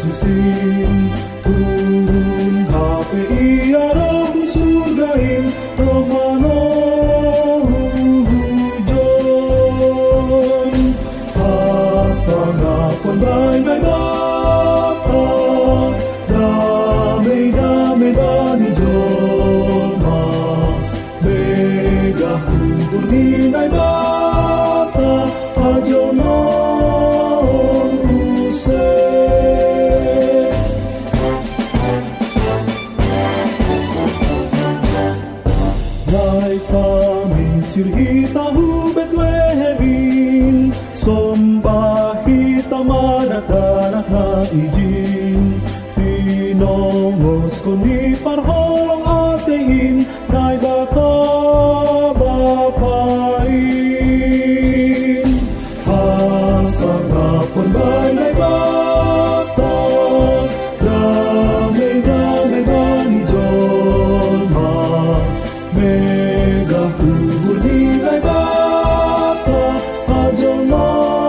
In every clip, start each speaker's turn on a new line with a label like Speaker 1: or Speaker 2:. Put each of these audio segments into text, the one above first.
Speaker 1: Yesusin turun hape iarabun surgain romano hujon pasangapon bay bata damay bani joma bega hubur minay bata ajonon use Lai kami sirhita hu Betlehemin sombahita manadanak na ijin tinongos ko ni parholong atein nay bata bapain hasangapon bay bata damay bani jolma mega hubur di bata ajonon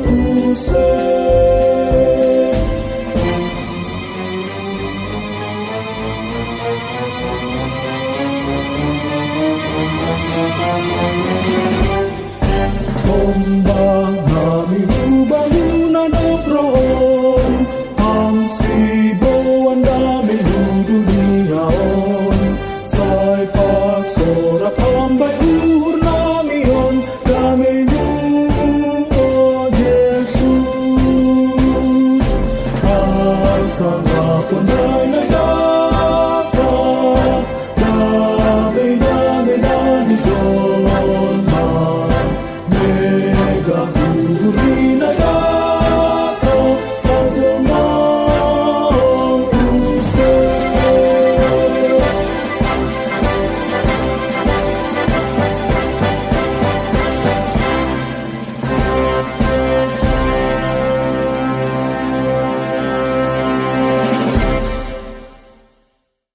Speaker 1: use sombah nami hubangunan obron ang sibuan dami duniaon say pasorak ambay uhur namion dami o Jesus kasangapon na